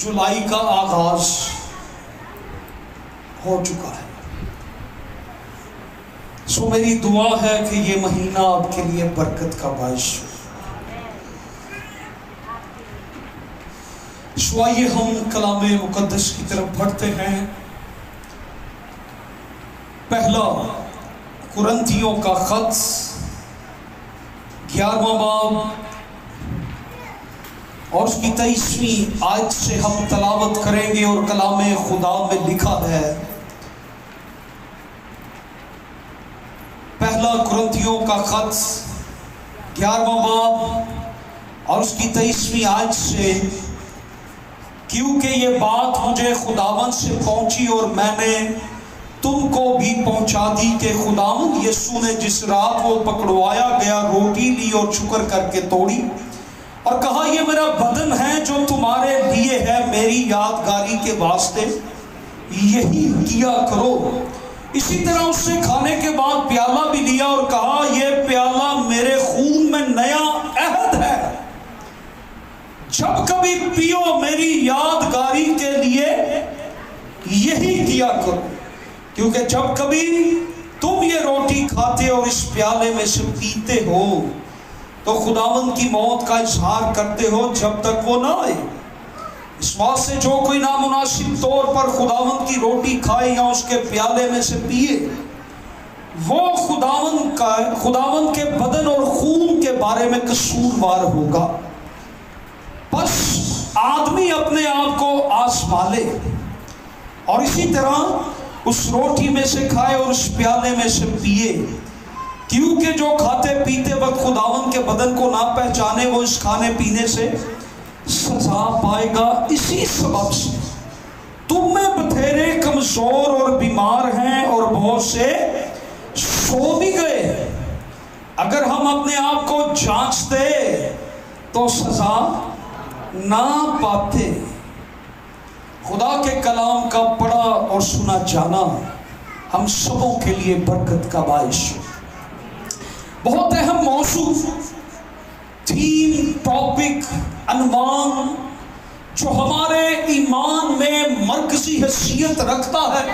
جولائی کا آغاز ہو چکا ہے. سو میری دعا ہے کہ یہ مہینہ آپ کے لیے برکت کا باعث ہو. سو آئیے ہم کلام مقدس کی طرف بڑھتے ہیں. پہلا قرنتھیوں کا خط 11واں باب اور اس کی 23ویں آیت سے ہم تلاوت کریں گے. اور کلام خدا میں لکھا ہے، پہلا قرنتھیوں کا خط 11واں باب اور اس کی 23ویں آیت سے، کیونکہ یہ بات مجھے خداوند سے پہنچی اور میں نے تم کو بھی پہنچا دی کہ خداوند یسوع نے جس رات وہ پکڑوایا گیا روٹی لی اور شکر کر کے توڑی اور کہا یہ میرا بدن ہے جو تمہارے لیے ہے، میری یادگاری کے واسطے یہی کیا کرو. اسی طرح اس سے کھانے کے بعد پیالہ بھی لیا اور کہا یہ پیالہ میرے خون میں نیا عہد ہے، جب کبھی پیو میری یادگاری کے لیے یہی کیا کرو. کیونکہ جب کبھی تم یہ روٹی کھاتے اور اس پیالے میں سے پیتے ہو تو خداوند کی موت کا اظہار کرتے ہو جب تک وہ نہ آئے. اس بات سے جو کوئی نامناسب طور پر خداوند کی روٹی کھائے یا اس کے پیالے میں سے پیے، وہ خداوند کے بدن اور خون کے بارے میں قصوروار ہوگا. بس آدمی اپنے آپ کو آزما لے اور اسی طرح اس روٹی میں سے کھائے اور اس پیالے میں سے پیے. کیونکہ جو کھاتے پیتے وقت خداوند کے بدن کو نہ پہچانے وہ اس کھانے پینے سے سزا پائے گا. اسی سبب سے تم میں بتھیرے کمزور اور بیمار ہیں اور بہت سے سو بھی گئے. اگر ہم اپنے آپ کو جانچتے تو سزا نہ پاتے. خدا کے کلام کا پڑھا اور سنا جانا ہم سبوں کے لیے برکت کا باعث ہو. بہت اہم موضوع، تھیم، ٹاپک، عنوان جو ہمارے ایمان میں مرکزی حیثیت رکھتا ہے،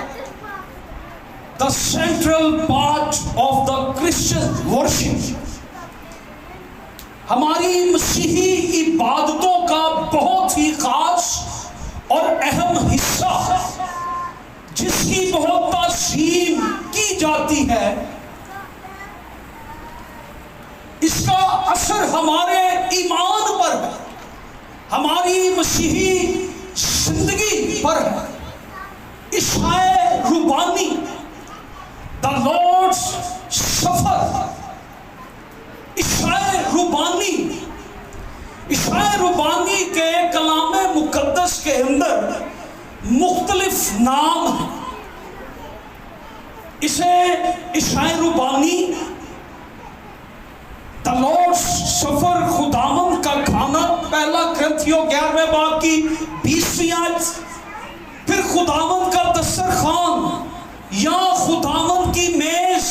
the central part of the Christian worship. ہماری مسیحی عبادتوں کا بہت ہی خاص اور اہم حصہ جس کی بہت تعظیم کی جاتی ہے، اس کا اثر ہمارے ایمان پر ہے، ہماری مسیحی زندگی پر ہے. عشاء ربانی، دا لارڈس سفر، عشاء ربانی کے کلام مقدس کے اندر مختلف نام ہیں. اسے عشاء ربانی، دا لارڈس سفر، خداوند کا کھانا، پہلا قرنتھیوں 11ویں باب کی 20ویں آیت، پھر خداوند کا دسترخوان یا خداوند کی میز،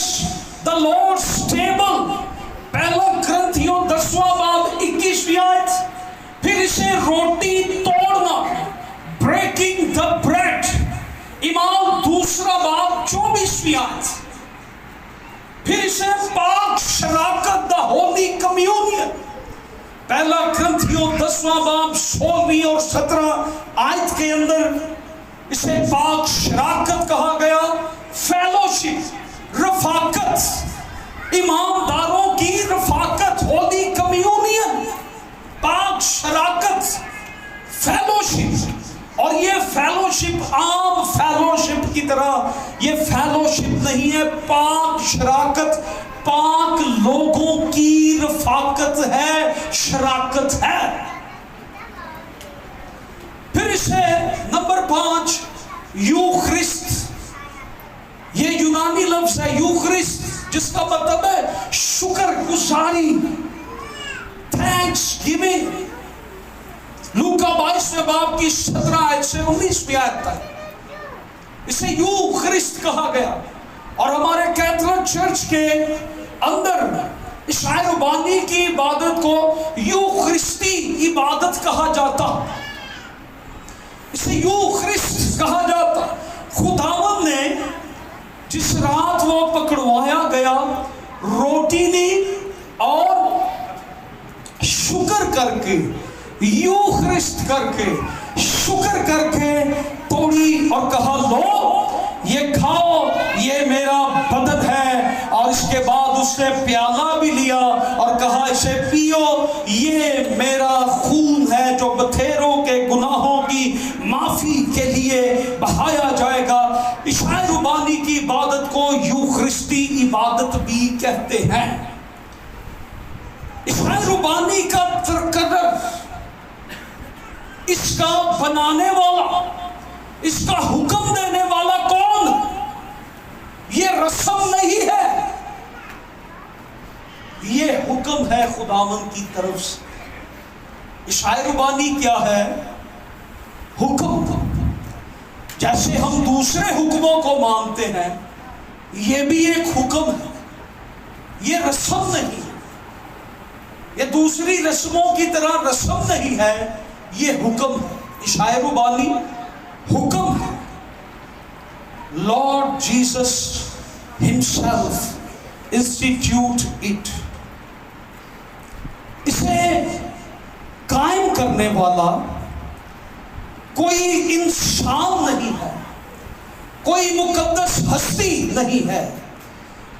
دا لارڈس ٹیبل، پہلا قرنتھیوں 10واں باب 21ویں آیت، پھر اسے روٹی توڑنا، بریکنگ دا بریڈ، امام دوسرا باب 24ویں آیت، پھر اسے پاک شراکت، دا ہولی کمیونین، پہلا قرنتھیوں 10واں باب 16ویں اور 17 آیت کے اندر اسے پاک شراکت کہا گیا. فیلوشپ، رفاقت، ایمانداروں کی رفاقت، ہولی کمیونین، پاک شراکت، فیلوشپ. اور یہ فیلوشپ عام فیلوشپ کی طرح یہ فیلوشپ نہیں ہے، پاک شراکت، پاک لوگوں کی رفاقت ہے، شراکت ہے. پھر اسے نمبر 5 یوخرسٹ، یہ یونانی لفظ ہے یوخرسٹ، جس کا مطلب ہے شکر گزاری، تھینکس گیونگ. لوکا 22ویں باب کی 17 آیت سے 19ویں آیت تک اسے یوخرسٹ کہا گیا. اور ہمارے کیتھولک چرچ کے اندر عشاء ربانی کی عبادت کو یوخرستی عبادت کہا جاتا. اسے یوخرسٹ کہا جاتا. خداوند نے جس رات وہ پکڑوایا گیا روٹی لی اور شکر کر کے یوخرسٹ کر کے شکر کر کے توڑی اور کہا لو یہ کھاؤ یہ میرا بدن ہے. اور اس کے بعد اس نے پیالہ بھی لیا اور کہا اسے پیو یہ میرا خون ہے جو بتھیروں کے گناہوں کی معافی کے لیے بہایا جائے گا. عشاء ربانی کی عبادت کو یوخرستی عبادت بھی کہتے ہیں. عشاء ربانی کا ترکدر اس کا بنانے والا اس کا حکم دینے والا کون؟ یہ رسم نہیں ہے، یہ حکم ہے خداوند کی طرف سے. عشاء ربانی کیا ہے؟ حکم. جیسے ہم دوسرے حکموں کو مانتے ہیں یہ بھی ایک حکم ہے، یہ رسم نہیں، یہ دوسری رسموں کی طرح رسم نہیں ہے، یہ حکم ہے. عشاء ربانی حکم ہے. Lord Jesus himself institute it. اسے قائم کرنے والا کوئی انسان نہیں ہے، کوئی مقدس ہستی نہیں ہے،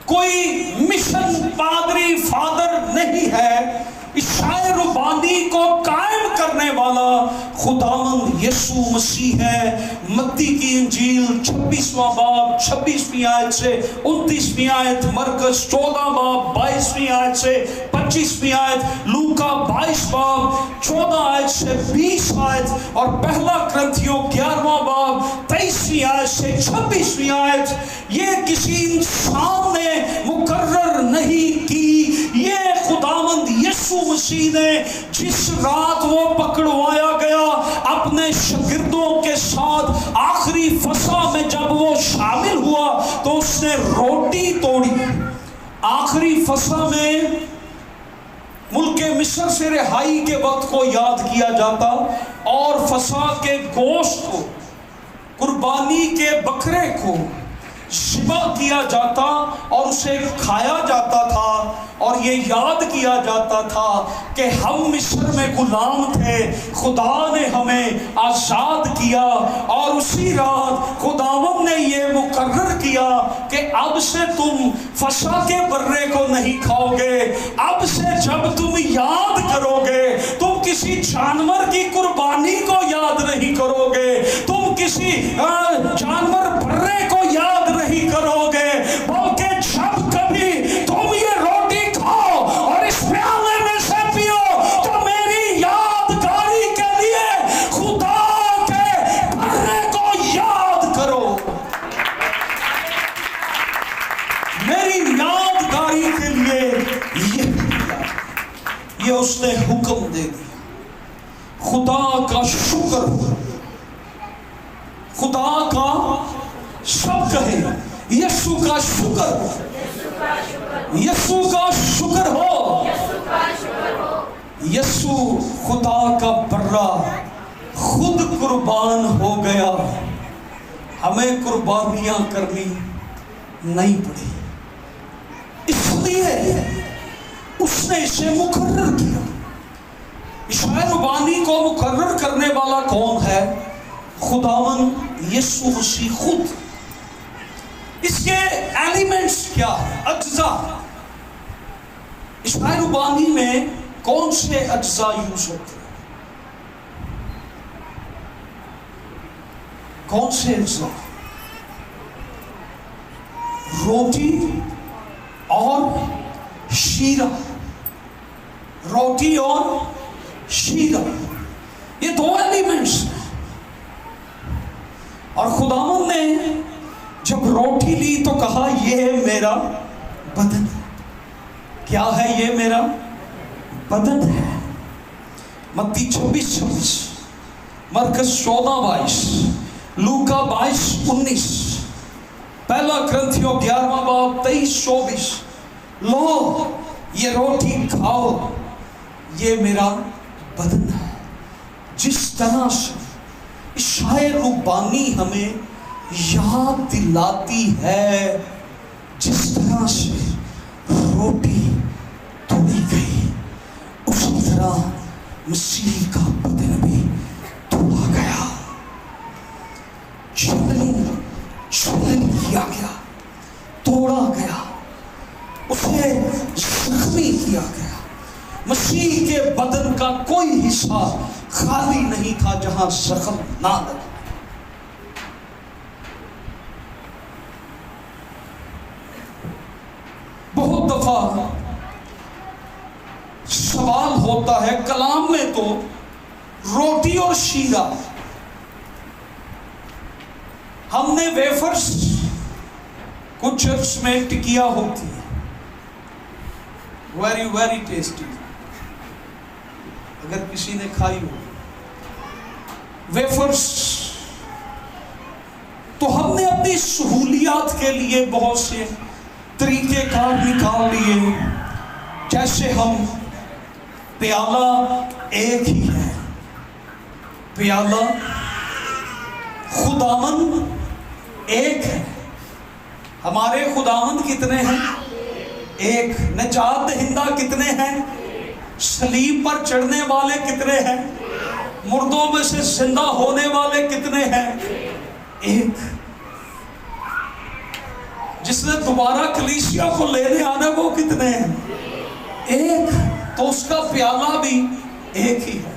کوئی مشن پادری فادر نہیں ہے. عشاء ربانی کو قائم کرنے والا خداوند یسوع مسیح ہے. متی کی انجیل 26واں باب 26ویں آیت سے 29ویں آیت، مرکز 14 باب 22ویں آیت سے 25ویں آیت، لوکا 22 باب 14 آیت سے 20 آیت، اور پہلا کرنتھیوں 11واں باب 23ویں آیت سے 26ویں آیت. یہ کسی انسان نے مقرر نہیں کی، یہ خداوند یسوع مسیح نے جس رات وہ پکڑوایا گیا اپنے شاگردوں کے ساتھ آخری فسح میں جب وہ شامل ہوا تو اس نے روٹی توڑی. آخری فسح میں ملک مصر سے رہائی کے وقت کو یاد کیا جاتا اور فسح کے گوشت کو، قربانی کے بکرے کو ذبح کیا جاتا اور اسے کھایا جاتا تھا، اور یہ یاد کیا جاتا تھا کہ ہم مصر میں غلام تھے، خدا نے ہمیں آزاد کیا. اور اسی رات خداوند نے یہ مقرر کیا کہ اب سے تم فسح کے برے کو نہیں کھاؤ گے، اب سے جب تم یاد کرو گے تم کسی جانور کی قربانی کو یاد نہیں کرو گے، تم کسی جانور برے کو یاد نہیں کرو گے، بلکہ جب کبھی تم یہ روٹی کھاؤ اور اس پیالے میں سے پیو تو میری یادگاری کے لیے خدا کے برے کو یاد کرو. میری یادگاری کے لیے یہ اس نے حکم دے دیا. خدا کا شکر ہو، خدا کا سب کہے یسوع کا شکر ہو، یسوع کا شکر ہو. یسوع خدا کا برا خود قربان ہو گیا، ہمیں قربانیاں کرنی نہیں پڑی. اس لیے اس نے اسے مقرر کیا. عشاء ربانی کو مقرر کرنے والا کون ہے؟ خداوند یسوع مسیح خود. اس کے ایلیمنٹس کیا ہے؟ اجزاء. عشاء ربانی میں کون سے اجزاء یوز ہوتے ہیں؟ کون سے اجزاء؟ روٹی اور شیرہ. روٹی اور شیرہ یہ دو ایلیمنٹس ہیں. اور خداوند نے جب روٹی لی تو کہا یہ میرا بدن ہے. کیا ہے؟ یہ میرا بدن ہے. متی 26:26، مرکز 14:22، لوکا 22:19، پہلا کرنتھیوں 11واں باب 23-24. لو یہ روٹی کھاؤ، یہ میرا بدن ہے. جس طرح سے شاعر ربانی ہمیں یاد دلاتی ہے جس طرح سے روٹی توڑی گئی اسی طرح مسیح کا بدن بھی توڑا گیا، چلن کیا گیا، توڑا گیا، اسے زخمی کیا گیا۔ مسیح کے بدن کا کوئی حصہ خالی نہیں تھا جہاں زخم نہ لگا۔ بہت دفعہ سوال ہوتا ہے کلام میں تو روٹی اور شیرہ، ہم نے ویفرز کچھ چرچ میں ٹکیا ہوتی ہے، ویری ٹیسٹی، اگر کسی نے کھائی ہو ویفرز، تو ہم نے اپنی سہولیات کے لیے بہت سے طریقے کار نکال لیے، جیسے ہم پیالہ ایک ہی ہے، پیالہ خداوند ایک ہے، ہمارے خداوند کتنے ہیں؟ ایک۔ نجات دہندہ کتنے ہیں؟ صلیب پر چڑھنے والے کتنے ہیں؟ مردوں میں سے زندہ ہونے والے کتنے ہیں؟ ایک۔ جس نے دوبارہ کلیسیا کو لینے آنا وہ کتنے ہیں؟ ایک۔ تو اس کا پیالہ بھی ایک ہی ہے۔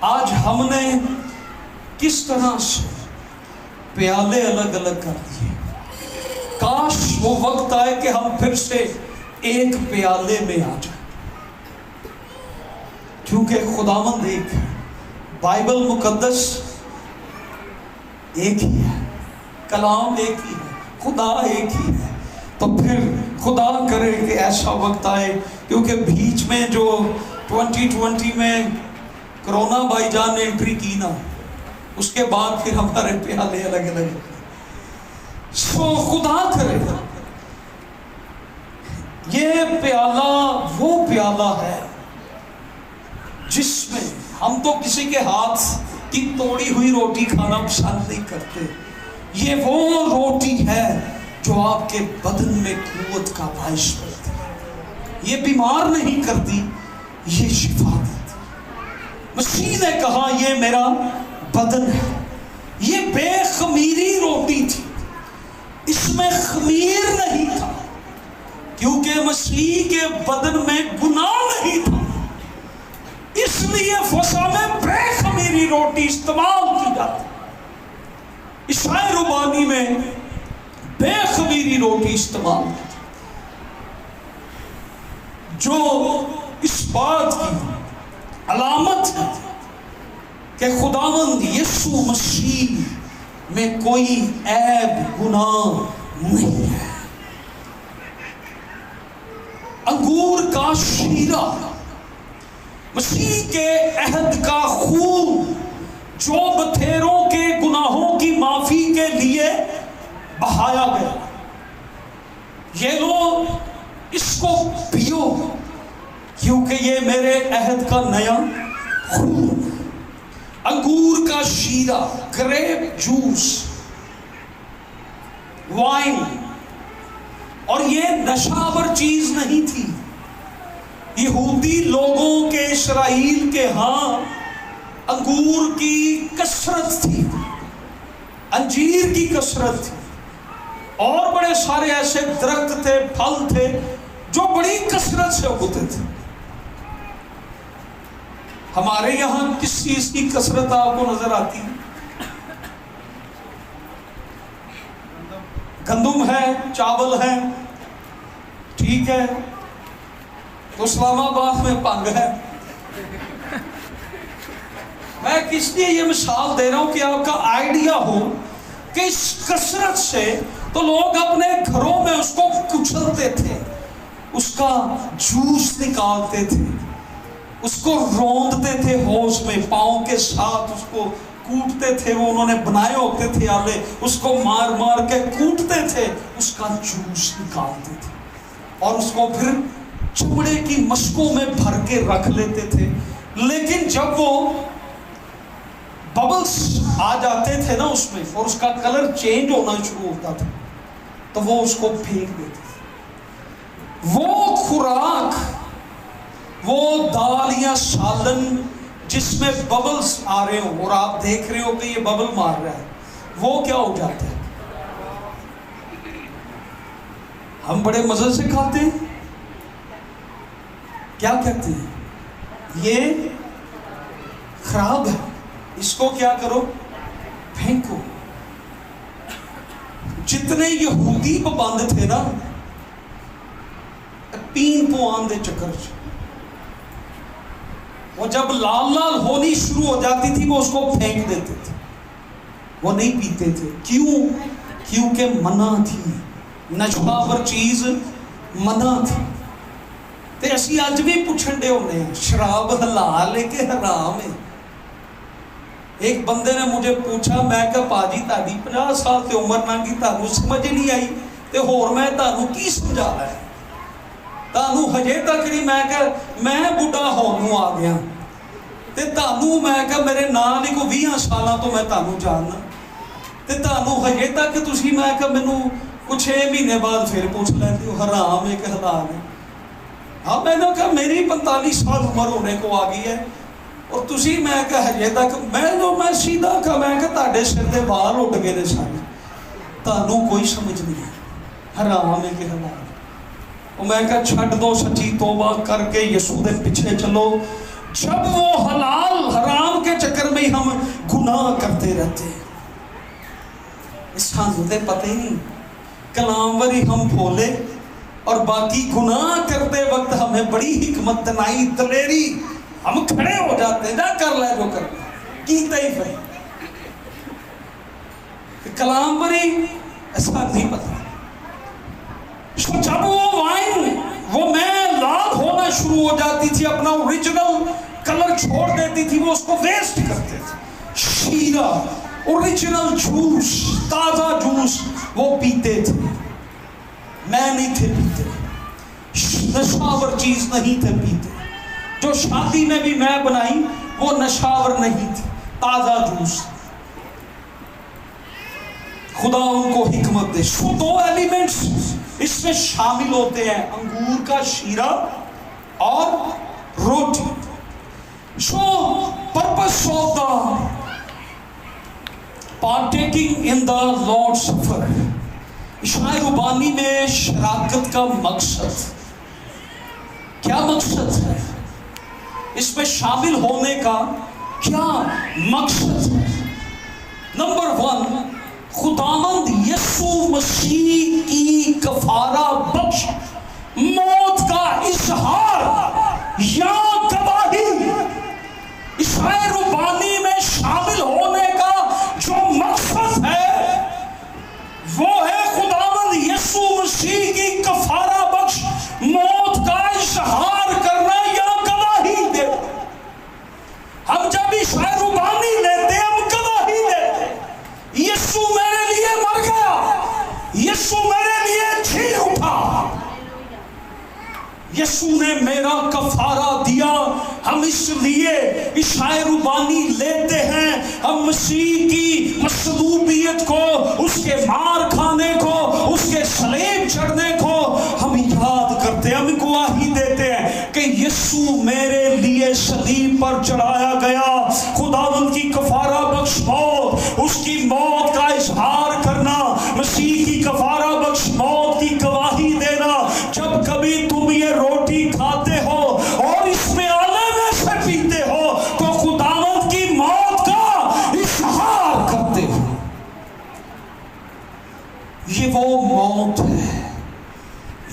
آج ہم نے کس طرح سے پیالے الگ الگ کر دیے، کاش وہ وقت آئے کہ ہم پھر سے ایک پیالے میں آ جائیں، کیونکہ خداوند ایک ہے، بائبل مقدس ایک ہی ہے، کلام ایک ہی ہے، خدا ایک ہی ہے۔ تو پھر خدا کرے کہ ایسا وقت آئے، کیونکہ بیچ میں جو 2020 میں کرونا بھائی جان نے انٹری کی نا، اس کے بعد پھر ہمارے پیالے الگ الگ، سو خدا کرے یہ پیالہ وہ پیالہ ہے جس میں ہم تو کسی کے ہاتھ کی توڑی ہوئی روٹی کھانا پسند نہیں کرتے، یہ وہ روٹی ہے جو آپ کے بدن میں قوت کا باعث بنتی ہے، یہ بیمار نہیں کرتی، یہ شفا دیتی۔ مسیح نے کہا یہ میرا بدن ہے، یہ بے خمیری روٹی تھی، اس میں خمیر نہیں تھا، کیونکہ مسیح کے بدن میں گناہ نہیں تھا، اس لیے فسح میں بے خمیری روٹی استعمال کی جاتی۔ عیسائی ربانی میں بے خمیری روٹی استعمال کی جو اس بات کی علامت ہے کہ خداوند یسوع مسیح میں کوئی عیب گناہ نہیں ہے۔ انگور کا شیرہ، مسیح کے عہد کا خون جو بتھیروں کے گناہوں کی معافی کے لیے بہایا گیا، یہ لو اس کو پیو کیونکہ یہ میرے عہد کا نیا خون۔ انگور کا شیرہ، گریپ جوس، وائن، اور یہ نشاور چیز نہیں تھی۔ یہودی لوگوں کے، اسرائیل کے ہاں انگور کی کثرت تھی، انجیر کی کثرت تھی، اور بڑے سارے ایسے درخت تھے، پھل تھے جو بڑی کثرت سے اگتے تھے۔ ہمارے یہاں کس چیز کی کثرت آپ کو نظر آتی ہے؟ گندم ہے، چاول ہے، ٹھیک ہے، تو اسلام آباد میں پنگ ہے۔ میں کس لیے یہ مثال دے رہا ہوں کہ آپ کا آئیڈیا ہو کہ اس کثرت سے تو لوگ اپنے گھروں میں اس کو کچلتے تھے، اس کا جوس نکالتے تھے، اس کو روندتے تھے ہوش میں، پاؤں کے ساتھ اس کو کوٹتے تھے، وہ انہوں نے بنائے ہوتے تھے آلے، اس کو مار مار کے کوٹتے تھے، اس کا جوس نکالتے تھے، اور اس کو پھر چمڑے کی مشکوں میں بھر کے رکھ لیتے تھے۔ لیکن جب وہ बबल्स आ जाते थे ना उसमें, और उसका कलर चेंज होना शुरू होता था, तो वो उसको फेंक देते थे। वो खुराक, वो दाल या सालन जिसमें बबल्स आ रहे हो और आप देख रहे हो कि ये बबल मार रहा है, वो क्या हो जाता है? हम बड़े मजे से खाते हैं, क्या कहते हैं? ये खराब है, इसको क्या करो? फेंको। जितने यहूदी पाबंद थे ना पीन पुआन दे चक्कर च, वो जब लाल लाल होनी शुरू हो जाती थी वो उसको फेंक देते थे, वो नहीं पीते थे। क्यों? क्योंकि मना थी, नशावर चीज मना थी। ते असी अज भी पुछण दे होने शराब हलाल है कि हराम है। एक बंदे ने मुझे पूछा, मैं कहा पाजी ताड़ी 50 साल ते उम्र लंघी, तानू समझ नहीं आई ते होर मैं तानू की समझाना है? तानू हजे तक नहीं। मैं कहा मैं बुढ़ा होन नूं आ गया ते तानू, मैं कहा मेरे नाल ही को 20 साल तो मैं तानू जानना ते तानू हजे तक तुसी, मैं कहा मैनू कुछ 6 महीने बाद फिर पूछ लैंदे हो हराम है कि हलाल है। हाँ, मैंने कहा मेरी 45 साल उम्र होने को आ गई है और तुसी, मैं कहा हजे तक मैं सीधा कहा, मैं कहा ताड़े सिर दे बाल उड़ गए ने सारे, तानू कोई समझ नहीं है हराम है कि हलाल। और मैं कहा छड़ दो, सच्ची तौबा करके यीशु दे पीछे चलो। जब वो हलाल हराम के चक्कर में हम गुनाह करते रहते हैं, सानू ते पता ही नहीं, कलाम वरी हम भोले और बाकी गुनाह करते वक्त हमें बड़ी हिकमत तनाई दलेरी, हम खड़े हो जाते हैं, जा कर ले जो करना कीता ही फिर। कलाम वरी ऐसा नहीं पता। जब वो वाइन, वो मैं लाल होना शुरू हो जाती थी, अपना ओरिजिनल कलर छोड़ देती थी, वो उसको वेस्ट करते थे। शीरा, ओरिजिनल जूस, ताजा जूस वो पीते थे, मैं नहीं थे पीते। नशावर चीज नहीं थे पीते। जो शादी में भी मैं बनाई वो नशावर नहीं थी, ताजा जूस। खुदा उनको हिकमत दे। 2 एलिमेंट्स इसमें शामिल होते हैं, अंगूर का शीरा और रोटी। So purpose of the partaking in the Lord's Supper, इशाए रुबानी में शराकत का मकसद क्या मकसद है? इसमें शामिल होने का क्या मकसद है? नंबर 1, खुदावंद यीशु मसीह की कफारा बख्श मौत का इजहार या गवाही। इशाए रुबानी में शामिल होने का जो मकसद है वो है खुदावंद यीशु मसीह की कफारा बख्श मौत का इजहार करना या गवाही देना। हम जब इशाए रुबानी लेते हैं, हम गवाही देते हैं, यीशु मेरे लिए मर गया, यीशु मेरे लिए जी उठा, यीशु ने मेरा कफारा दिया। हम इसलिए इशाए रुबानी लेते हैं, हम मसीह की मसलूबियत को, उसके मार खाने को, उसके सलीब चढ़ने को हम याद करते हैं। हम गवाही देते हैं कि यीशु मेरे लिए सलीब पर चढ़ाया गया। खुदावंद की कफारा बख्श मौत, उसकी मौत का इजहार करना, मसीह की कफारा बख्श मौत की गवाही देना। जब कभी तुम ये रोटी खाते हो और इसमें आले में से पीते हो तो खुदावंद की मौत का इजहार करते हो। ये वो मौत है,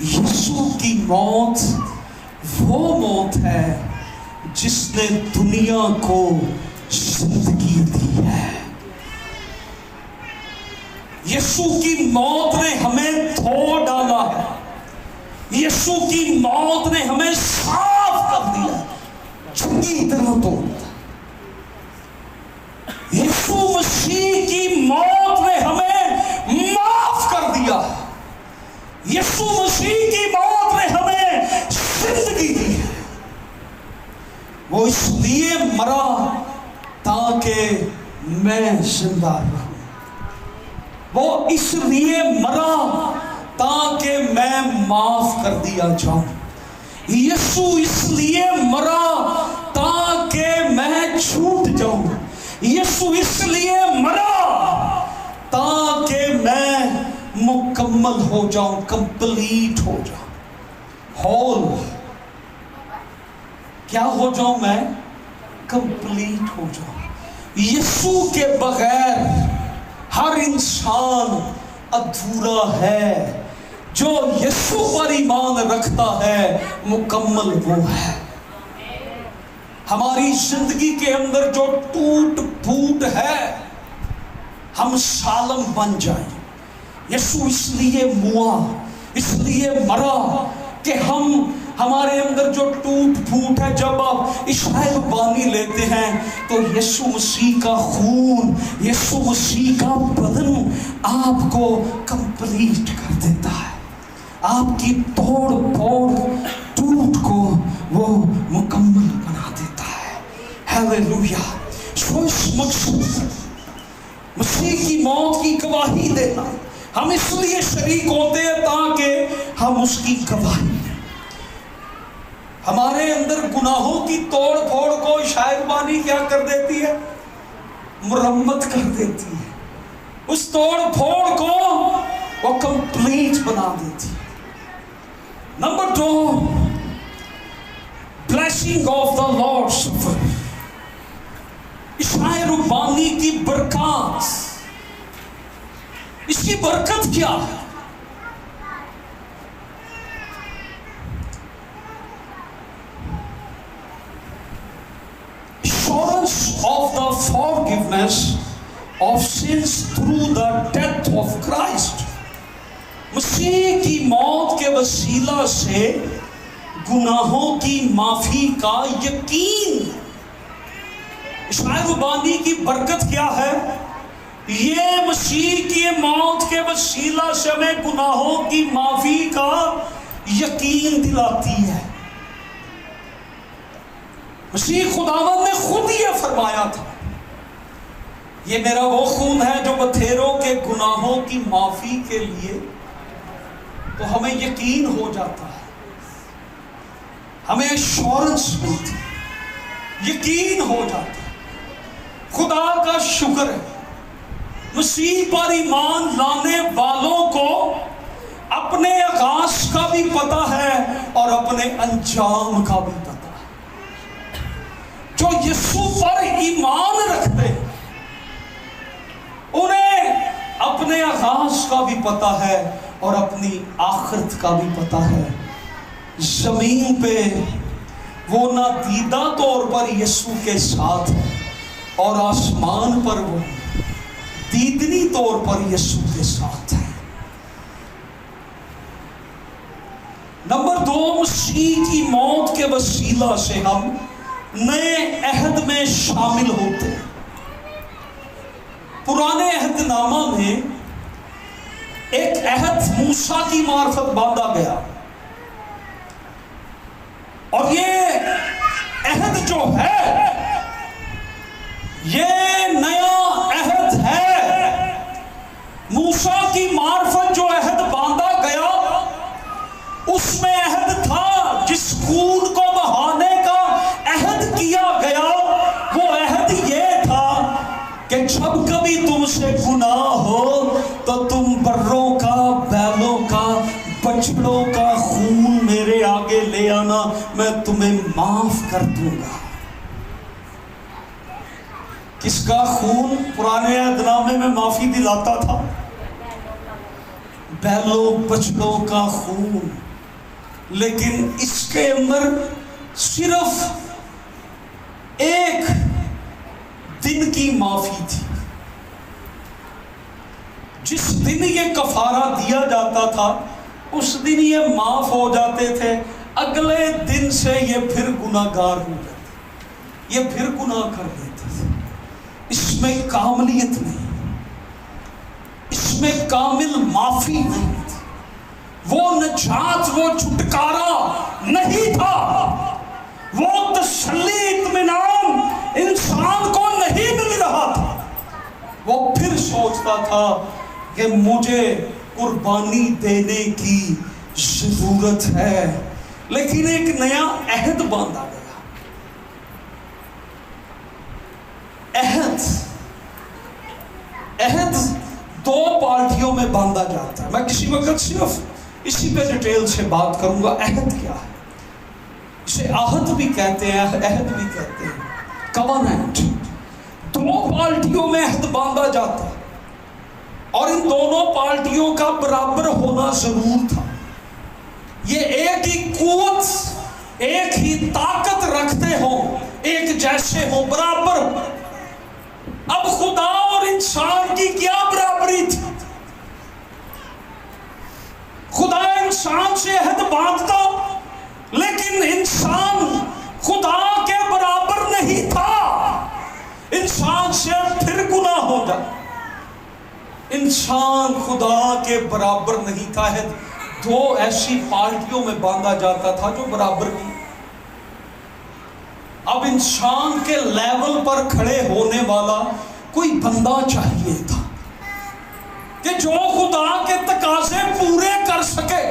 यीशु की मौत वो मौत है जिसने दुनिया को जिंदगी दी है। यीशु की मौत ने हमें धो डाला है, यीशु की मौत ने हमें साफ कर दिया, चंगी तरह तोड़ दिया। यीशु मसीह की मौत ने हमें माफ कर दिया, यीशु मसीह की मौत ने हमें जिंदगी दी है। वो इसलिए मरा ताकि मैं जिंदा रहूं। वो इसलिए मरा ताकि मैं माफ कर दिया जाऊं। यीशु इसलिए मरा ताकि मैं छूट जाऊं। यीशु इसलिए मरा ताकि मैं मुकम्मल हो जाऊं, कंप्लीट हो जाऊं, होल। क्या हो जाऊं मैं? कंप्लीट हो जाऊं। यीशु के बगैर हर इंसान अधूरा है। जो यीशु पर ईमान रखता है मुकम्मल वो है। हमारी जिंदगी के अंदर जो टूट फूट है, हम सालम बन जाएं। यीशु इसलिए मुआ, इसलिए मरा कि हमारे अंदर जो टूट फूट है, जब आप इशाए बानी लेते हैं तो यीशु मसीह का खून, यीशु मसीह का बदन आपको कंप्लीट कर देता है। आपकी तोड़ फोड़ टूट को वो मुकम्मल बना देता है। हालेलुया। सो इस मकसद मसीह की मौत की गवाही देना, हम इसलिए शरीक होते हैं ताकि हम उसकी गवाही। हमारे अंदर गुनाहों की तोड़ फोड़ को शायरबानी क्या कर देती है? मुरम्मत कर देती है। उस तोड़ फोड़ को वो कंप्लीट बना देती है। Number 2, blessing of the lord सफर। शायरबानी की बरकत, इसकी बरकत क्या है? Assurance of the forgiveness of sins through the death of Christ. मसीह की मौत के वसीला से गुनाहों की माफी का यकीन। शायरबानी की बरकत क्या है? ये मसीह की मौत के वसीला से हमें गुनाहों की माफी का यकीन दिलाती है। मसीह खुदावंद ने खुद ये फरमाया था, ये मेरा वो खून है जो बथेरों के गुनाहों की माफी के लिए। तो हमें यकीन हो जाता है, हमें एश्योरेंस मिलती है, यकीन हो जाता है। खुदा का शुक्र है, मसीह पर ईमान लाने वालों को अपने आगाज का भी पता है और अपने अंजाम का भी पता है। जो यीशु पर ईमान रखते हैं उन्हें अपने आगाज का भी पता है और अपनी आखिरत का भी पता है। जमीन पे वो नादीदा तौर पर यीशु के साथ है और आसमान पर वो दीदनी तौर पर यीशु के साथ है। नंबर 2, मसीह की मौत के वसीला से हम नए अहद में शामिल होते हैं। पुराने अहदनामा में एक अहद मूसा की मार्फत बांधा गया और ये अहद जो है ये नया अहद है। मूसा की मार्फत जो अहद बांधा गया उसमें अहद था, जिस खून को बहाने का अहद किया गया वो अहद ये था कि जब कभी तुमसे गुनाह हो तो तुम बर्रों का, बैलों का, बछड़ों का खून मेरे आगे ले आना, मैं तुम्हें माफ कर दूंगा। किसका खून पुराने अहदनामे में माफी दिलाता था? बैलों बछड़ों का खून। लेकिन इसके अंदर सिर्फ एक दिन की माफी थी। जिस दिन ये कफारा दिया जाता था उस दिन ये माफ हो जाते थे, अगले दिन से ये फिर गुनाहगार हो जाते, ये फिर गुनाह कर देते थे। इसमें कामलियत नहीं, इसमें कामिल माफी नहीं थी, वो नजात, वो छुटकारा नहीं था, वो तसल्ली, इत्मीनान इंसान को नहीं मिल रहा था। वो फिर सोचता था कि मुझे कुर्बानी देने की जरूरत है, लेकिन एक नया अहद बांधा गया। अहद दो पार्टियों में बांधा जाता है। मैं किसी वक्त सिर्फ इसी पे डिटेल से बात करूंगा। अहद क्या है? इसे आहद भी कहते हैं, अहद भी कहते हैं, कवनेंट। दो पार्टियों में अहद बांधा जाता है और इन दोनों पार्टियों का बराबर होना जरूर था। ये एक ही कुव्वत, एक ही ताकत रखते हो, एक जैसे हो, बराबर। अब खुदा और इंसान की क्या बराबरी थी? खुदा इंसान से अहद बांधता, लेकिन इंसान खुदा के बराबर नहीं था। इंसान से फिर गुनाह हो जाता, इंसान खुदा के बराबर नहीं था। है दो ऐसी पार्टियों में बांधा जाता था जो बराबर नहीं। अब इंसान के लेवल पर खड़े होने वाला कोई बंदा चाहिए था कि जो खुदा के तकाजे पूरे कर सके,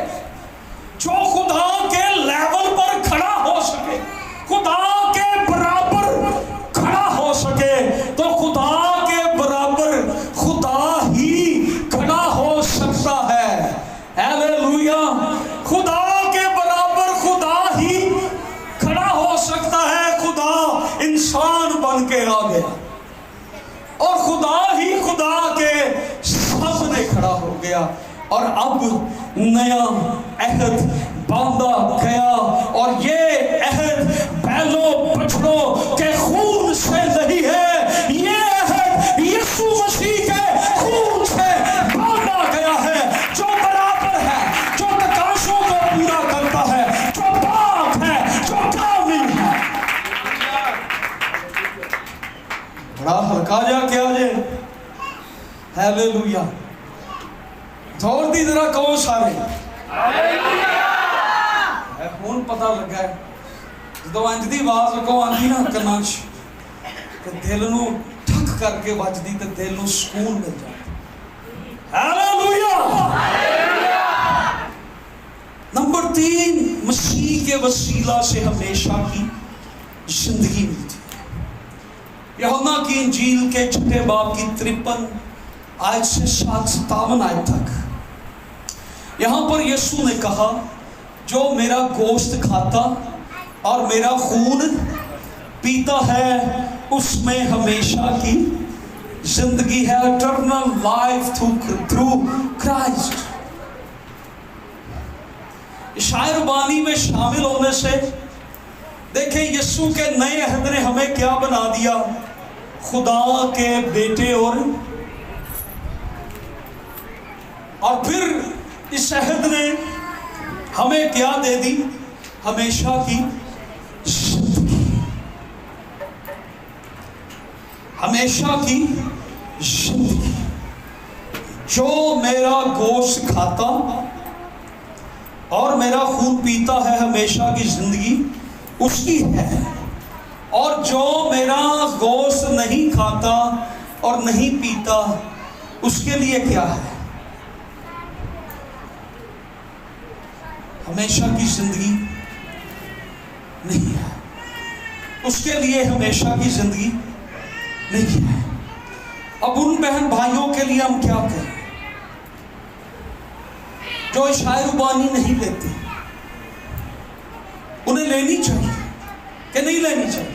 जो खुदा के लेवल पर खड़ा हो सके, खुदा के बराबर खड़ा हो सके। तो खुदा के बराबर खुदा ही खड़ा हो सकता है। हालेलुया। खुदा के बराबर खुदा ही खड़ा हो सकता है। खुदा इंसान बन के आ गया और खुदा ही खुदा के सामने खड़ा हो गया, और अब नया अहद बांधा गया। और ये अहद बैलों बछड़ों के खून से नहीं है, ये अहद यीशु मसीह के खून से बांधा गया है, जो बराबर है, जो तकाज़ों को पूरा करता है, जो पाक है, जो कामिल है। बड़ा हल्का जा क्या जे। हालेलुया। जोर दी जरा कहो सारे ਹੁਣ ਪਤਾ ਲੱਗਾ ਜਦੋਂ ਇੰਜ ਦੀ ਆਵਾਜ਼ ਕੋ ਆਂਦੀ ਨਾ ਕੰਨਾਂ 'ਚ ਤੇ ਦਿਲ ਨੂੰ ਠੱਕ ਕਰਕੇ ਵੱਜਦੀ ਤੇ ਦਿਲ ਨੂੰ ਸਕੂਨ ਮਿਲ ਜਾਂਦਾ। ਹਾਲੇਲੂਇਆ। नंबर 3, मसीह के वसीला से हमेशा की जिंदगी मिलती है। यूहन्ना की इंजील के 6 बाब की 53 आयत से 57 आयत तक यहां पर यीशु ने कहा, जो मेरा गोश्त खाता और मेरा खून पीता है उसमें हमेशा की जिंदगी है, इटर्नल लाइफ थ्रू क्राइस्ट। शायरबानी में शामिल होने से देखें यीशु के नए अहद ने हमें क्या बना दिया? खुदा के बेटे। और फिर इस अहद ने हमें क्या दे दी? हमेशा की जिंदगी। हमेशा की जिंदगी। जो मेरा गोश्त खाता और मेरा खून पीता है हमेशा की जिंदगी उसकी है, और जो मेरा गोश्त नहीं खाता और नहीं पीता उसके लिए क्या है? हमेशा की जिंदगी नहीं है। उसके लिए हमेशा की जिंदगी नहीं है। अब उन बहन भाइयों के लिए हम क्या करें जो शायरबानी नहीं लेते? उन्हें लेनी चाहिए कि नहीं लेनी चाहिए?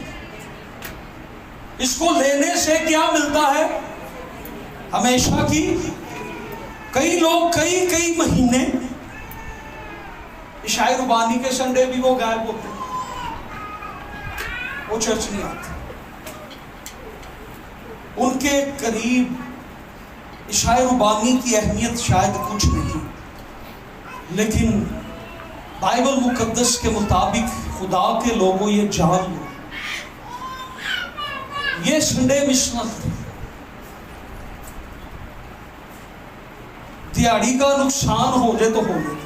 इसको लेने से क्या मिलता है? हमेशा की। कई लोग कई महीने शायरबानी के संडे भी वो गायब होते हैं, वो चर्च नहीं आते। उनके करीब शायरबानी की अहमियत शायद कुछ नहीं, लेकिन बाइबल मुकद्दस के मुताबिक खुदा के लोगों ये जान लो, ये संडे मिशनल दिहाड़ी का नुकसान हो जाए तो हो जाए,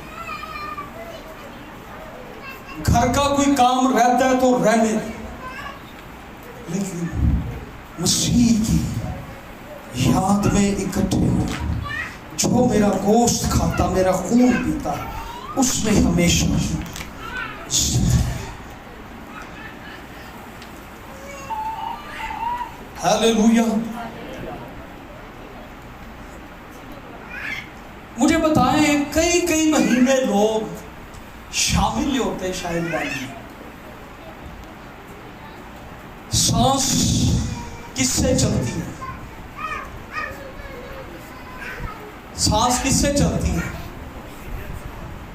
घर का कोई काम रहता है तो रहने दे, लेकिन मसीह की याद में इकट्ठे हो। जो मेरा गोश्त खाता, मेरा खून पीता, उसमें हमेशा हालेलुया। मुझे बताएं, कई कई महीने लोग शामिल होते शायद बानी। सांस किससे चलती है? सांस किससे चलती है?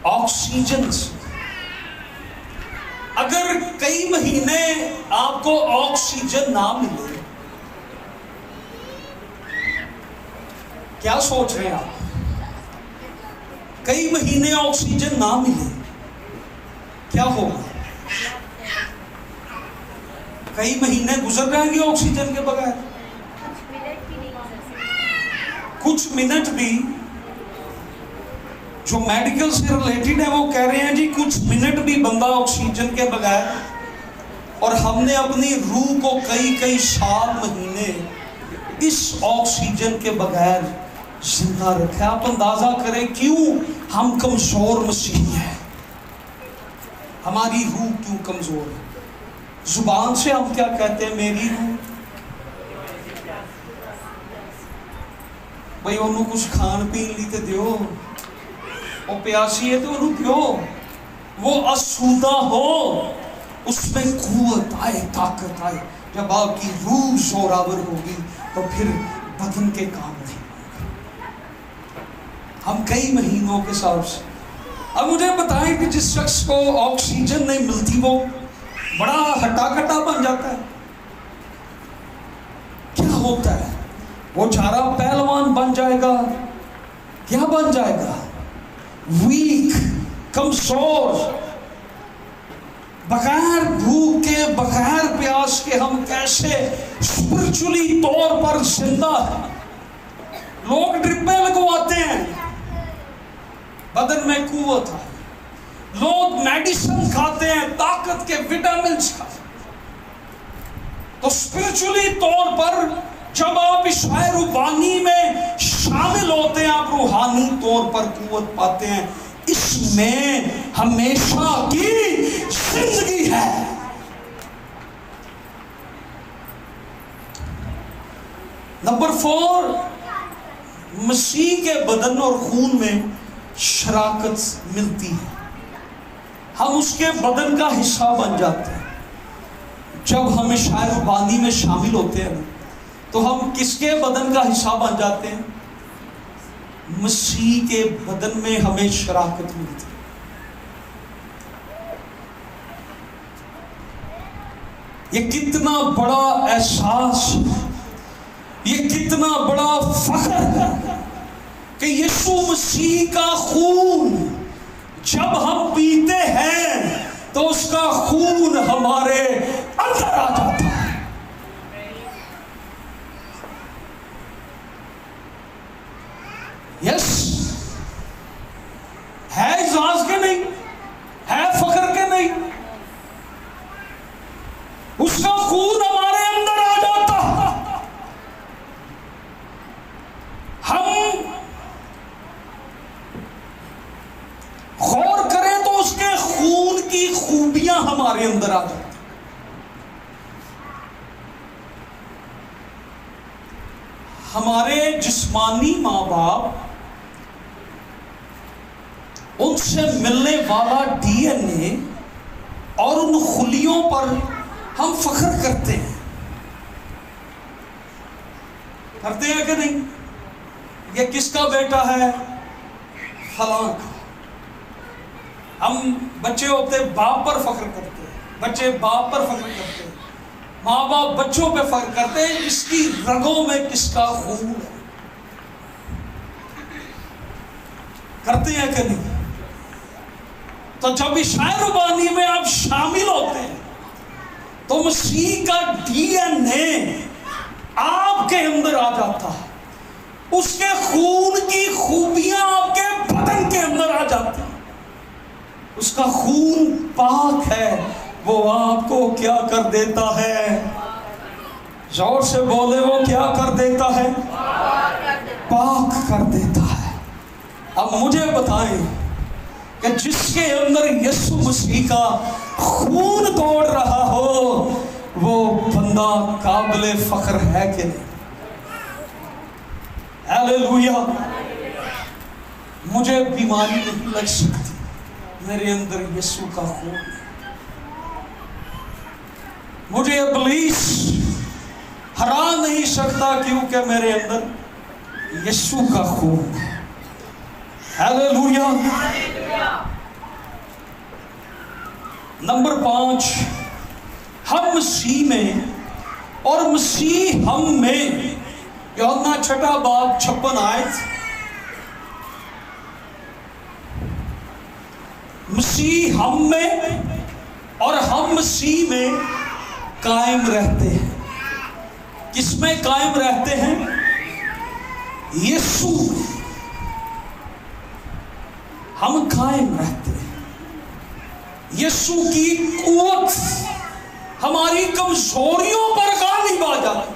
ऑक्सीजन से। अगर कई महीने आपको ऑक्सीजन ना मिले, क्या सोच रहे हैं आप? कई महीने ऑक्सीजन ना मिले, क्या होगा? कई महीने गुजर जाएंगे ऑक्सीजन के बगैर। कुछ मिनट भी, जो मेडिकल से रिलेटेड है वो कह रहे हैं जी कुछ मिनट भी बंदा ऑक्सीजन के बगैर, और हमने अपनी रूह को कई कई साल महीने इस ऑक्सीजन के बगैर जिंदा रखा। आप अंदाजा करें क्यों हम कमजोर मसीही हैं, हमारी रूह क्यों कमजोर है। जुबान से हम क्या कहते हैं? मेरी रूह, भाई उन्होंने कुछ खान पीन ली तो दियो, वो प्यासी है तो उन्होंने दियो, वो असूदा हो, उसमें कुव्वत आए, ताकत आए। जब आपकी रूह जोरावर होगी तो फिर बदन के काम नहीं। हम कई महीनों के हिसाब से। अब मुझे बताएं कि जिस शख्स को ऑक्सीजन नहीं मिलती वो बड़ा हट्टा कट्टा बन जाता है, क्या होता है? वो चारा पहलवान बन जाएगा, क्या बन जाएगा? वीक, कमजोर। बगैर भूख के, बगैर प्यास के हम कैसे स्पिरिचुअली तौर पर जिंदा है? लोग ड्रिपें लगवाते हैं, बदन में कुव्वत है। लोग मेडिसिन खाते हैं, ताकत के विटामिन खाते। तो स्पिरिचुअली तौर पर जब आप इस रूहानी में शामिल होते हैं, आप रूहानी तौर पर कुव्वत पाते हैं। इसमें हमेशा की जिंदगी है। नंबर 4, मसीह के बदन और खून में शराकत मिलती है। हम उसके बदन का हिस्सा बन जाते हैं। जब हम शायरबानी में शामिल होते हैं तो हम किसके बदन का हिस्सा बन जाते हैं? मसीह के बदन में हमें शराकत मिलती है। ये कितना बड़ा एहसास, ये कितना बड़ा फख्र है कि यीशु मसीह का खून जब हम पीते हैं तो उसका खून हमारे अंदर आ जाता है। यस, है एजाज के नहीं, है फख्र के नहीं, उसका खून हमारे अंदर आ जाता है। हम गौर करें तो उसके खून की खूबियां हमारे अंदर आ जाती। हमारे जिस्मानी माँ बाप, उनसे मिलने वाला डीएनए और उन खुलियों पर हम फख्र करते हैं। करते हैं कि नहीं? ये किसका बेटा है? फलां का। हम बच्चे होते बाप पर फख्र करते हैं, बच्चे बाप पर फख्र करते हैं, माँ बाप बच्चों पे फख्र करते हैं। इसकी रगों में किसका खून है? करते हैं कि नहीं? तो जब इस शायरबानी में आप शामिल होते हैं तो मसीह का डीएनए आपके अंदर आ जाता है। उसके खून की खूबियां आपके बदन के अंदर आ जाती हैं। उसका खून पाक है, वो आपको क्या कर देता है? जोर से बोले, वो क्या कर देता है? पाक कर देता है। अब मुझे बताएं कि जिसके अंदर यीशु मसीह का खून दौड़ रहा हो, वो बंदा काबिले फख्र है कि नहीं? हालेलुया। मुझे बीमारी नहीं लग सकती, मेरे अंदर यीशु का खून है। मुझे इब्लीस हरा नहीं सकता, क्योंकि मेरे अंदर यीशु का खून है। हालेलुया। नंबर 5, हम मसीह में और मसीह हम में। यूहन्ना 6 बाब 56 आयत। मसीह हम में और हम मसीह में कायम रहते हैं। किसमें कायम रहते हैं? यीशु में हम कायम रहते हैं। यीशु की कुव्वत हमारी कमजोरियों पर गालिब आ जाती,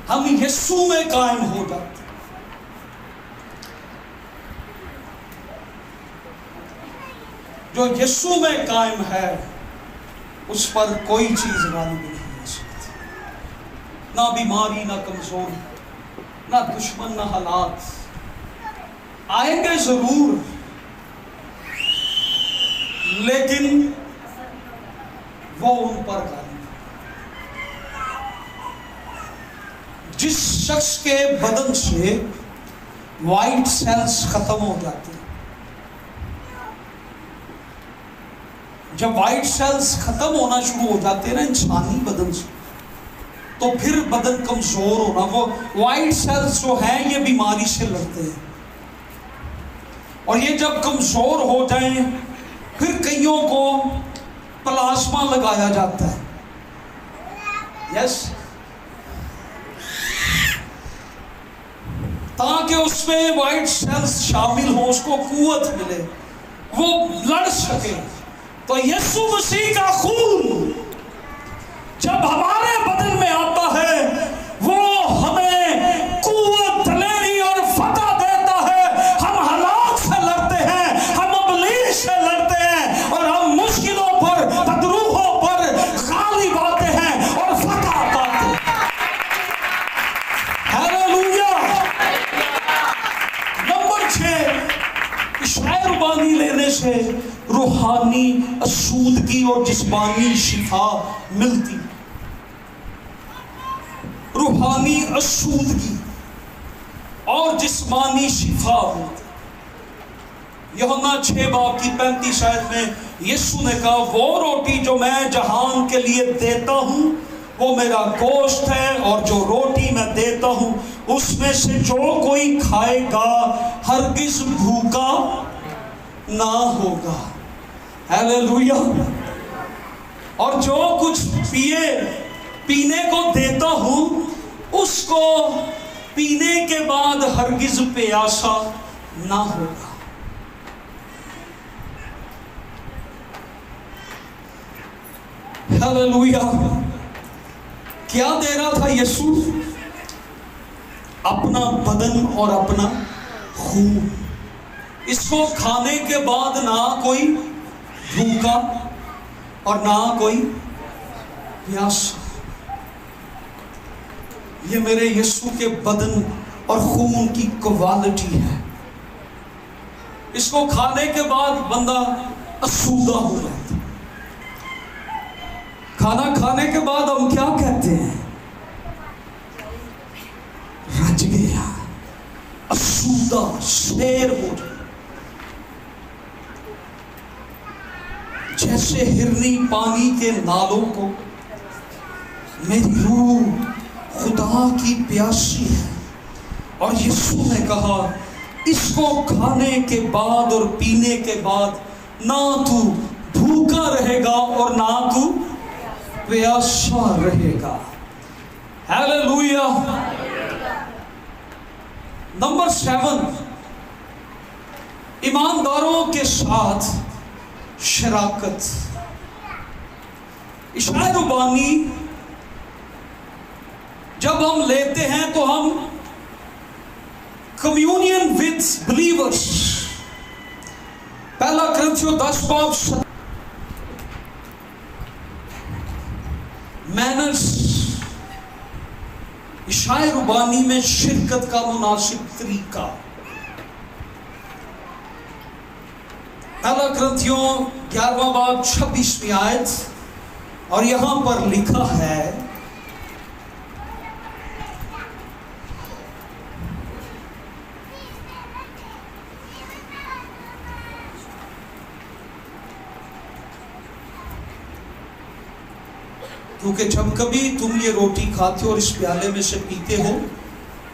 हम यीशु में कायम हो जाते। जो यीशु में कायम है, उस पर कोई चीज गालिब नहीं हो सकती। ना बीमारी, ना कमजोरी, ना दुश्मन, ना हालात। आएंगे जरूर, लेकिन वो उन पर गालिब। जिस शख्स के बदन से वाइट सेल्स खत्म हो जाते हैं, जब वाइट सेल्स खत्म होना शुरू हो जाते हैं ना इंसानी बदन से, तो फिर बदन कमजोर होना। वो वाइट सेल्स जो हैं ये बीमारी से लड़ते हैं, और ये जब कमजोर हो जाएं, फिर कईयों को प्लाज्मा लगाया जाता है। यस, ताकि उसमें वाइट सेल्स शामिल हो, उसको कुव्वत मिले, वो लड़ सके। तो यीशु मसीह का खून जब हमारे बदन में आता है, वो हमें कुव्वत दिलानी और फतह देता है। हम हालात से लड़ते हैं, हम इब्लीस से लड़ते हैं, और हम मुश्किलों पर, बदरूहों पर गालिब आते हैं और फतह पाते हैं। हालेलुया। नंबर 6, शायरबानी लेने से रूहानी असूदगी और जिस्मानी शिफा मिलती। रूहानी असूदगी और जिस्मानी शिफा मिलती। यूहन्ना 6 बाब की 35 आयत में यीशु ने कहा, वो रोटी जो मैं जहान के लिए देता हूं, वो मेरा गोश्त है, और जो रोटी मैं देता हूं, उसमें से जो कोई खाएगा हरगिज भूखा ना होगा। हालेलुया। और जो कुछ पीने को देता हूं, उसको पीने के बाद हरगिज प्यासा ना होगा। हालेलुया। क्या दे रहा था यीशु? अपना बदन और अपना खून। इसको खाने के बाद ना कोई भूखा और ना कोई प्यासा। ये मेरे यीशु के बदन और खून की क्वालिटी है। इसको खाने के बाद बंदा असूदा हो जाता। खाना खाने के बाद हम क्या कहते हैं? रज गया, असूदा, शेर हो जाता। जैसे हिरनी पानी के नालों को, मेरी रूह खुदा की प्यासी है। और यीशु ने कहा, इसको खाने के बाद और पीने के बाद ना तू भूखा रहेगा और ना तू प्यासा रहेगा। हालेलुया। नंबर 7, ईमानदारों के साथ शराकत। इशाया रुबानी जब हम लेते हैं तो हम कम्युनियन विद बिलीवर्स। पहला कुरिन्थियों 10 बाब मैनर्स, इशाए रुबानी में शिरकत का मुनासिब तरीका। पहला कुरिन्थियों 11वां बाब 26वीं आयत, और यहां पर लिखा है, क्योंकि जब कभी तुम ये रोटी खाते हो और इस प्याले में से पीते हो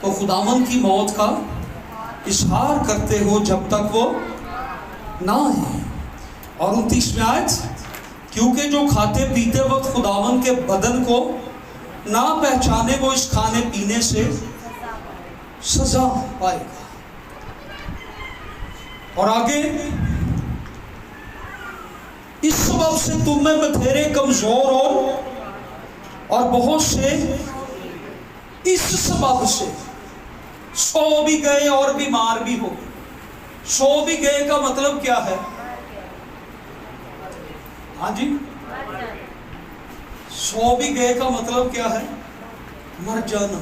तो खुदावंद की मौत का इजहार करते हो जब तक वो ना आए। और 29वें आयत, क्योंकि जो खाते पीते वक्त खुदावंद के बदन को ना पहचाने वो इस खाने पीने से सजा पाएगा। और आगे, इस सबब से तुम में बथेरे कमजोर और बहुत से इस सबब से सो भी गए और बीमार भी हो गए। सो भी गए का मतलब क्या है? हाँ जी, सो भी गए का मतलब क्या है? मर जाना।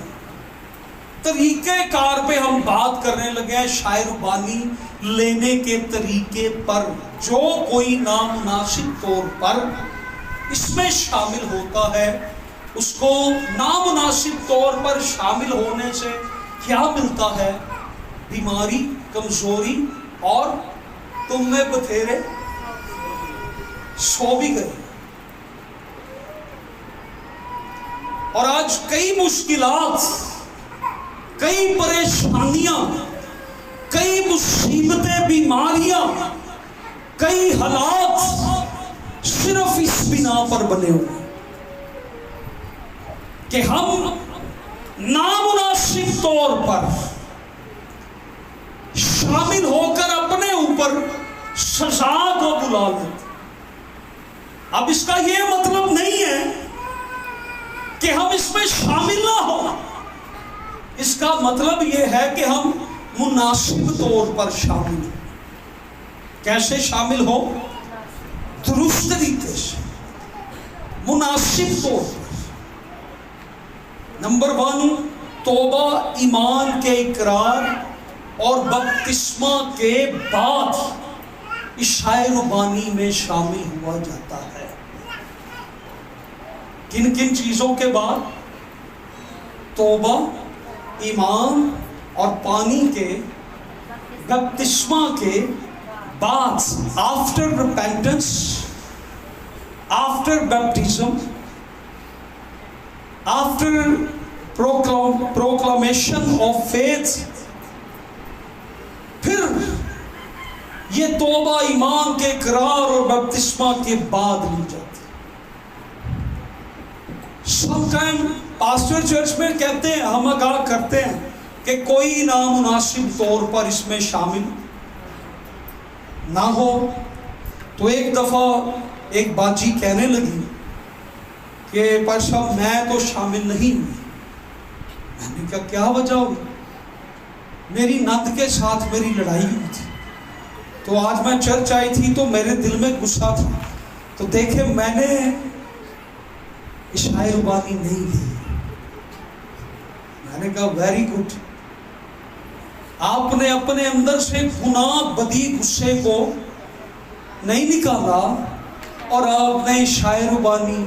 तरीके कार पे हम बात करने लगे हैं, शायर रुबानी लेने के तरीके पर। जो कोई नामुनासिब तौर पर इसमें शामिल होता है, उसको नामुनासिब तौर पर शामिल होने से क्या मिलता है? बीमारी, कमजोरी, और तुम में बथेरे सो भी गए। और आज कई मुश्किलात, कई परेशानियां, कई मुसीबतें, बीमारियां, कई हालात सिर्फ इस बिना पर बने हुए कि हम नामुनासिब तौर पर शामिल होकर अपने ऊपर सजा को बुला लेते। अब इसका यह मतलब नहीं है कि हम इसमें शामिल ना हो, इसका मतलब यह है कि हम मुनासिब तौर पर शामिल हो। कैसे शामिल हो? दुरुस्त तरीके से, मुनासिब तौर पर। नंबर 1, तौबा ईमान के इकरार और बपतिस्मा के बाद इशाए रुबानी में शामिल हुआ जाता है। किन किन चीजों के बाद? तौबा, ईमान और पानी के बपतिस्मा के बाद। After repentance, after baptism, after proclamation of faith, फिर ये तौबा ईमान के इकरार और बपतिस्मा के बाद ली जाती। समटाइम पास्टर चर्च में कहते हैं, हम आगाह करते हैं कि कोई नामुनासिब तौर पर इसमें शामिल ना हो। तो एक दफा एक बाजी कहने लगी कि पर साहब मैं तो शामिल नहीं हुई। मैंने कहा क्या वजह हुई? मेरी नंद के साथ मेरी लड़ाई हुई थी, तो आज मैं चर्च आई थी तो मेरे दिल में गुस्सा था, तो देखे मैंने इशाए रुबानी नहीं दी। मैंने कहा वेरी गुड, आपने अपने अंदर से गुनाह, बदी, गुस्से को नहीं निकाला और आपने इशाए रुबानी।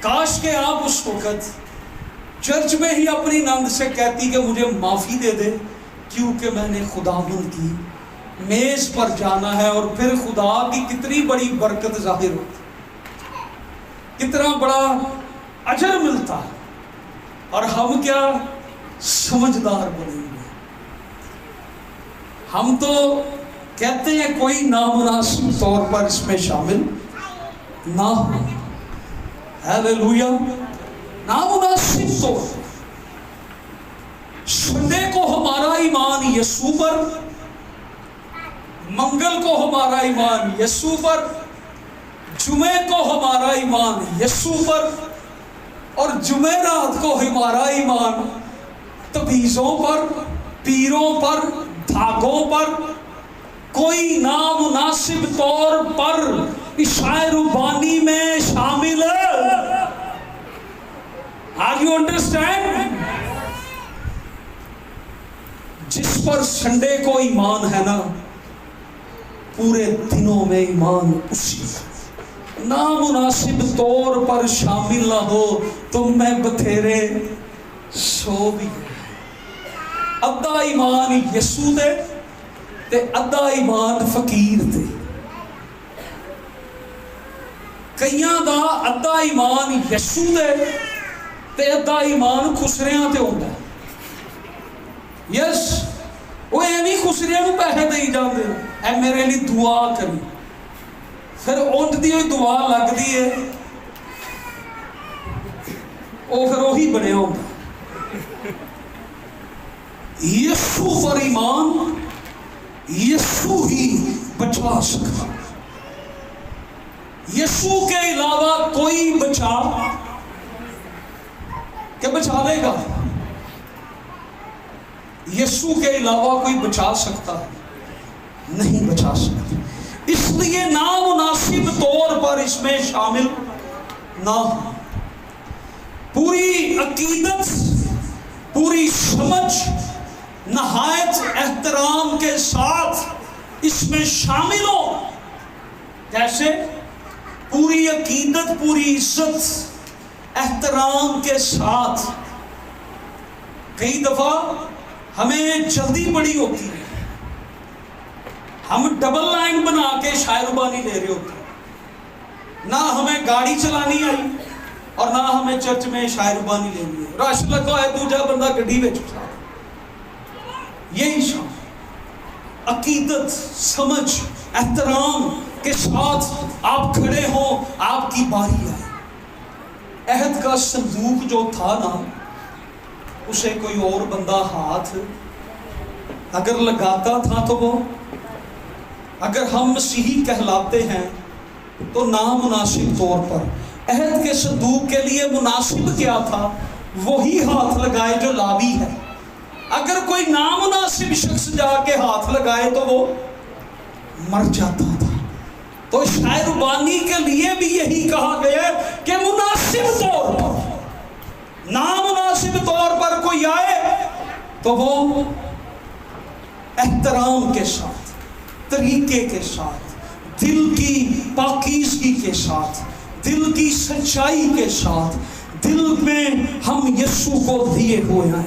काश के आप उस वक्त चर्च में ही अपनी नंद से कहती कि मुझे माफी दे दे, क्योंकि मैंने खुदावंद की मेज पर जाना है। और फिर खुदा की कितनी बड़ी बरकत जाहिर होती, कितना बड़ा अजर मिलता। और हम क्या समझदार बने हुए, हम तो कहते हैं कोई नामुनासिब तौर पर इसमें शामिल ना हो। हालेलुया। नामुनासिब तौर पर संडे को हमारा ईमान यीशु पर, मंगल को हमारा ईमान यीशु पर, जुमे को हमारा ईमान यीशु पर, اور جمعرات کو ہمارا ایمان تبیزوں پر، پیروں پر، دھاگوں پر، کوئی نامناسب طور پر عشاء ربانی میں شامل ہے. Are you understand؟ جس پر سنڈے کو ایمان ہے نا، پورے دنوں میں ایمان اسی نامناسب طور پر شامل نہ ہو. تم میں بتھیرے سو بھی ادھا ایمان یسو دے تے ادھا ایمان فقیر دے. کئیاں دا ادھا ایمان یسو دے تے ادھا ایمان خسریاں تے ہوندا ہے. یس وہ ایویں خسریاں نوں پیسے دئی جاندے اے میرے لیے دعا کری، پھر اونٹ دی ہوئی دعا لگدی ہے وہ پھر وہی بنیا ہوندا. یسو پر ایمان یسو ہی بچا سکتا. یسو کے علاوہ کوئی بچا کہ بچا لے گا؟ یسو کے علاوہ کوئی بچا سکتا ہے؟ نہیں بچا سکتا. اس لیے نامناسب طور پر اس میں شامل نہ ہو. پوری عقیدت، پوری سمجھ، نہایت احترام کے ساتھ اس میں شامل ہو. کیسے؟ پوری عقیدت، پوری عزت، احترام کے ساتھ. کئی دفعہ ہمیں جلدی بڑی ہوتی ہے، ہم ڈبل لائن بنا کے شاعر ربانی لے رہے ہوتے ہیں. نہ ہمیں گاڑی چلانی آئی اور نہ ہمیں چرچ میں شاعر ربانی لینی ہے. رش لگا ہے، دوجا بندہ گڈی وچ اٹھا. یہی شان عقیدت، سمجھ، احترام کے ساتھ آپ کھڑے ہوں، آپ کی باری آئے. عہد کا صندوق جو تھا نا، اسے کوئی اور بندہ ہاتھ اگر لگاتا تھا تو وہ، اگر ہم مسیحی کہلاتے ہیں تو نامناسب طور پر عہد کے صندوق کے لیے مناسب کیا تھا؟ وہی ہاتھ لگائے جو لاوی ہے. اگر کوئی نامناسب شخص جا کے ہاتھ لگائے تو وہ مر جاتا تھا. تو شاعر ربانی کے لیے بھی یہی کہا گیا کہ مناسب طور پر، نامناسب طور پر کوئی آئے تو وہ احترام کے ساتھ، طریقے کے ساتھ، دل کی پاکیزگی کے ساتھ، دل کی سچائی کے ساتھ، دل میں ہم یسوع کو دیے ہوئے ہیں،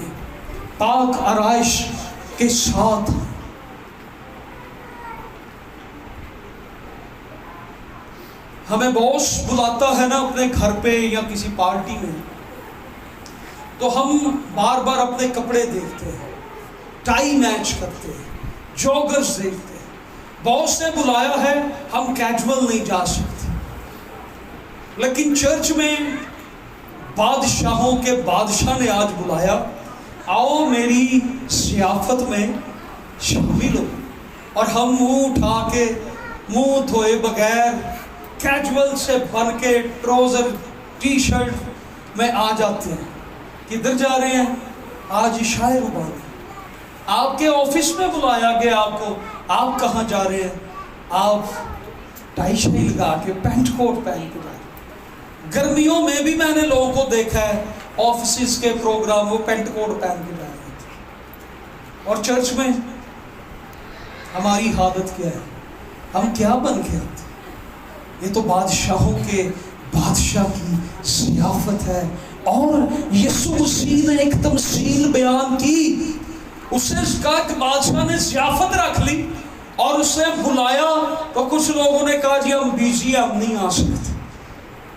پاک آرائش کے ساتھ. ہمیں باس بلاتا ہے نا اپنے گھر پہ یا کسی پارٹی میں، تو ہم بار بار اپنے کپڑے دیکھتے ہیں، ٹائی میچ کرتے ہیں، جوگرز دیکھتے ہیں. باس نے بلایا ہے، ہم کیجول نہیں جا سکتے. لیکن چرچ میں بادشاہوں کے بادشاہ نے آج بلایا، آؤ میری ضیافت میں شامل ہو. اور ہم منہ اٹھا کے، منہ دھوئے بغیر، کیجول سے بن کے ٹراؤزر ٹی شرٹ میں آ جاتے ہیں. کدھر جا رہے ہیں؟ آج عشاء ربانی. آپ کے آفس میں بلایا گیا آپ کو، آپ کہاں جا رہے ہیں؟ آپ ٹائی شائی لگا کے، پینٹ کوٹ پہن کے جا رہے ہیں. گرمیوں میں بھی میں نے لوگوں کو دیکھا ہے آفیسز کے پروگرام وہ پینٹ کوٹ پہن کے جا رہے تھے. اور چرچ میں ہماری حالت کیا ہے؟ ہم کیا بن کے آتے؟ یہ تو بادشاہوں کے بادشاہ کی ضیافت ہے. اور یسوع مسیح نے ایک تمثیل بیان کی. اسے کہا کہ بادشاہ نے ضیافت رکھ لی اور اسے بلایا، تو کچھ لوگوں نے کہا جی ہم بیزی ہیں، ہم نہیں آ سکتے.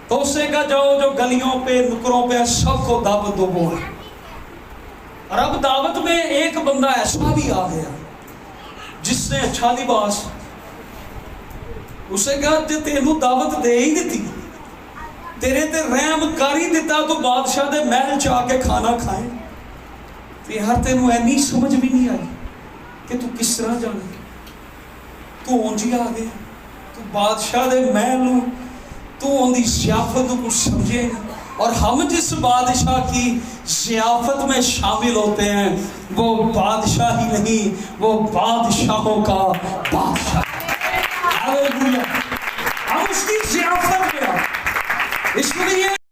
تو اسے کہا جاؤ جو گلیوں پہ نکروں پہ سب کو دعوت دو. وہ اور اب دعوت میں ایک بندہ ایسا بھی آ گیا جس نے اچھا لباس، اسے کہا جی تینوں دعوت دے ہی دیتی، تیرے تے رحم کر ہی دیتا تو بادشاہ دے محل چاہ کے کھانا کھائیں. تو یار تینوں اینی سمجھ بھی نہیں آئی کہ تو کس طرح جانے، تو اونجی آ گیا، تو بادشاہ دے محل تو ان دی ضیافت کو کچھ سمجھے نہیں. اور ہم جس بادشاہ کی ضیافت میں شامل ہوتے ہیں وہ بادشاہ ہی نہیں، وہ بادشاہوں کا بادشاہ ہے۔ ہم اس کی ضیافت میں، اس لیے